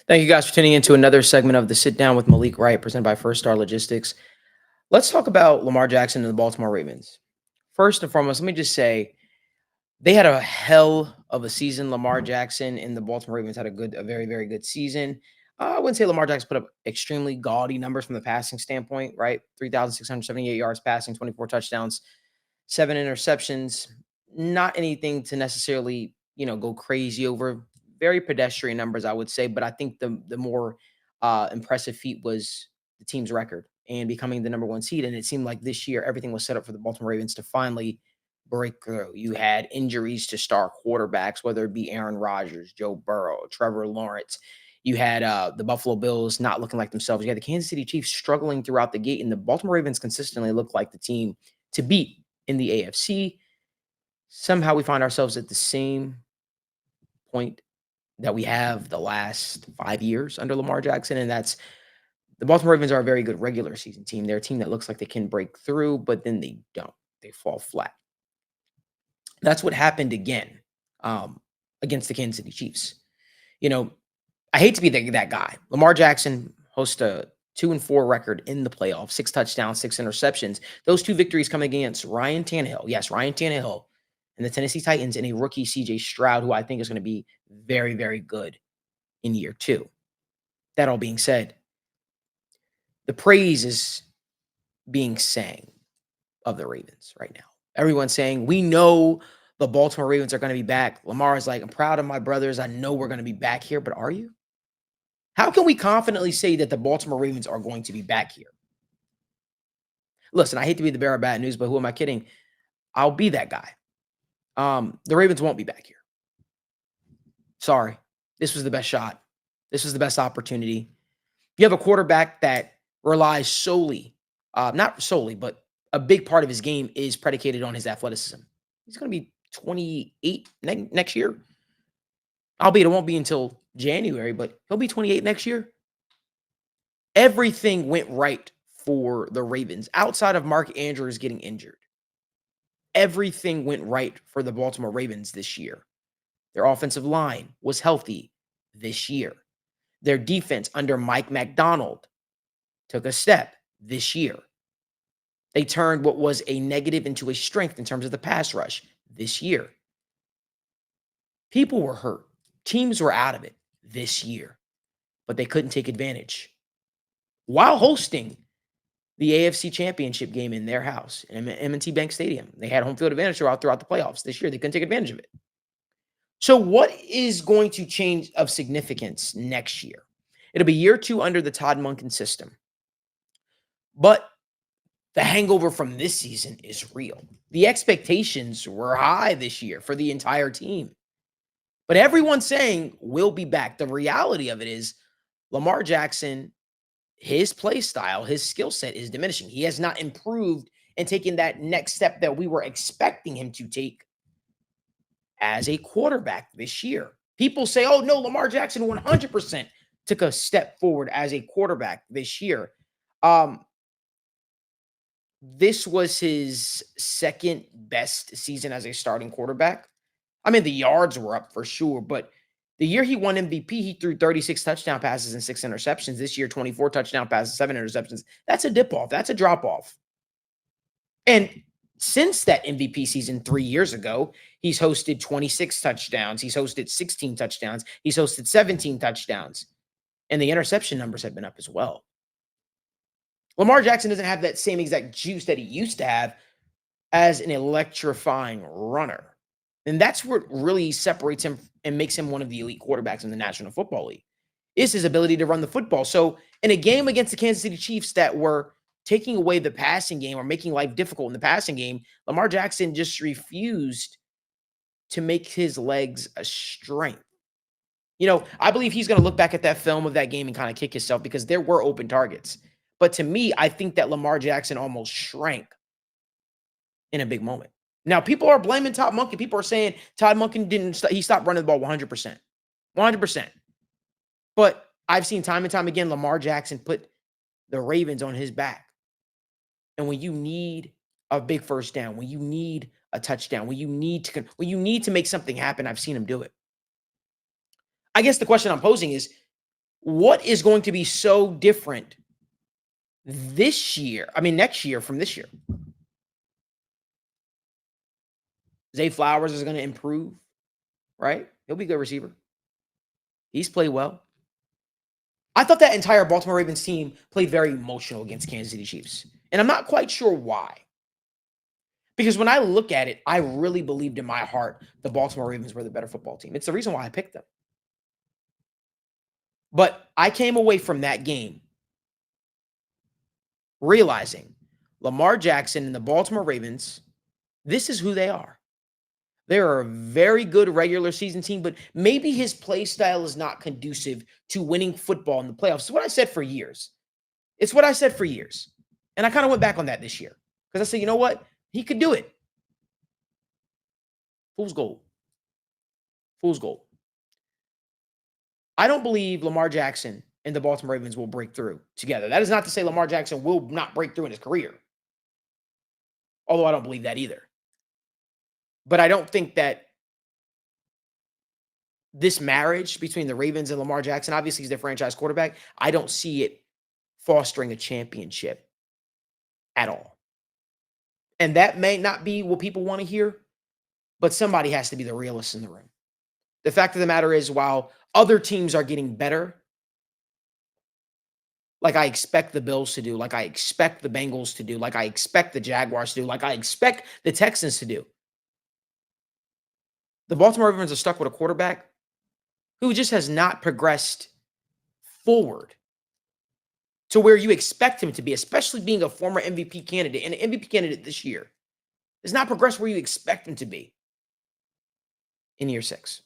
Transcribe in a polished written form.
Thank you guys for tuning in to another segment of the Sit Down with Malik Wright, presented by First Star Logistics. Let's talk about Lamar Jackson and the Baltimore Ravens. First and foremost, let me just say they had a hell of a season. Lamar Jackson and the Baltimore Ravens had a very, very good season. I wouldn't say Lamar Jackson put up extremely gaudy numbers from the passing standpoint, right? 3,678 yards passing, 24 touchdowns, 7 interceptions. Not anything to necessarily, go crazy over. Very pedestrian numbers, I would say. But I think the more impressive feat was the team's record and becoming the number one seed. And it seemed like this year everything was set up for the Baltimore Ravens to finally break through. You had injuries to star quarterbacks, whether it be Aaron Rodgers, Joe Burrow, Trevor Lawrence. You had the Buffalo Bills not looking like themselves. You had the Kansas City Chiefs struggling throughout the gate, and the Baltimore Ravens consistently looked like the team to beat in the AFC. Somehow we find ourselves at the same point that we have the last 5 years under Lamar Jackson, and that's the Baltimore Ravens are a very good regular season team. They're a team that looks like they can break through, but then they don't. They fall flat. That's what happened again against the Kansas City Chiefs. You know, I hate to be that guy. Lamar Jackson hosts a 2-4 record in the playoffs, 6 touchdowns, 6 interceptions. Those two victories coming against Ryan Tannehill. Yes, Ryan Tannehill and the Tennessee Titans, and a rookie CJ Stroud, who I think is going to be very, very good in year two. That all being said, the praise is being sang of the Ravens right now. Everyone's saying, we know the Baltimore Ravens are going to be back. Lamar is like, I'm proud of my brothers. I know we're going to be back here, but are you? How can we confidently say that the Baltimore Ravens are going to be back here? Listen, I hate to be the bearer of bad news, but who am I kidding? I'll be that guy. The Ravens won't be back here. Sorry. This was the best shot. This was the best opportunity. You have a quarterback that relies solely, not solely, but a big part of his game is predicated on his athleticism. He's going to be 28 next year. Albeit it won't be until January, but he'll be 28 next year. Everything went right for the Ravens outside of Mark Andrews getting injured. Everything went right for the Baltimore Ravens this year. Their offensive line was healthy this year. Their defense under Mike McDonald took a step this year. They turned what was a negative into a strength in terms of the pass rush this year. People were hurt. Teams were out of it this year, but they couldn't take advantage. While hosting the AFC Championship game in their house in M&T Bank Stadium, they had home field advantage throughout the playoffs this year. They couldn't take advantage of it. So what is going to change of significance next year? It'll be year two under the Todd Monken system. But the hangover from this season is real. The expectations were high this year for the entire team. But everyone's saying we'll be back. The reality of it is Lamar Jackson, his play style, his skill set is diminishing. He has not improved and taken that next step that we were expecting him to take as a quarterback this year. People say, oh, no, Lamar Jackson 100% took a step forward as a quarterback this year. This was his second best season as a starting quarterback. I mean, the yards were up for sure, but the year he won MVP, he threw 36 touchdown passes and 6 interceptions. This year, 24 touchdown passes, 7 interceptions. That's a dip off. That's a drop off. And since that MVP season 3 years ago, he's hosted 26 touchdowns. He's hosted 16 touchdowns. He's hosted 17 touchdowns. And the interception numbers have been up as well. Lamar Jackson doesn't have that same exact juice that he used to have as an electrifying runner. And that's what really separates him and makes him one of the elite quarterbacks in the National Football League, is his ability to run the football. So in a game against the Kansas City Chiefs that were taking away the passing game or making life difficult in the passing game, Lamar Jackson just refused to make his legs a strength. I believe he's going to look back at that film of that game and kind of kick himself because there were open targets. But to me, I think that Lamar Jackson almost shrank in a big moment. Now, people are blaming Todd Monken. People are saying Todd Monken he stopped running the ball 100%. 100%. But I've seen time and time again, Lamar Jackson put the Ravens on his back. And when you need a big first down, when you need a touchdown, when you need to make something happen, I've seen him do it. I guess the question I'm posing is, What is going to be so different this year? I mean, next year from this year? Zay Flowers is going to improve, right? He'll be a good receiver. He's played well. I thought that entire Baltimore Ravens team played very emotional against Kansas City Chiefs. And I'm not quite sure why. Because when I look at it, I really believed in my heart the Baltimore Ravens were the better football team. It's the reason why I picked them. But I came away from that game realizing Lamar Jackson and the Baltimore Ravens, this is who they are. They're a very good regular season team, but maybe his play style is not conducive to winning football in the playoffs. It's what I said for years. It's what I said for years. And I kind of went back on that this year because I said, you know what? He could do it. Fool's gold. Fool's gold. I don't believe Lamar Jackson and the Baltimore Ravens will break through together. That is not to say Lamar Jackson will not break through in his career, although I don't believe that either. But I don't think that this marriage between the Ravens and Lamar Jackson, obviously he's their franchise quarterback, I don't see it fostering a championship at all. And that may not be what people want to hear, but somebody has to be the realist in the room. The fact of the matter is, while other teams are getting better, like I expect the Bills to do, like I expect the Bengals to do, like I expect the Jaguars to do, like I expect the Texans to do, the Baltimore Ravens are stuck with a quarterback who just has not progressed forward to where you expect him to be, especially being a former MVP candidate and an MVP candidate this year. Has not progressed where you expect him to be in year 6.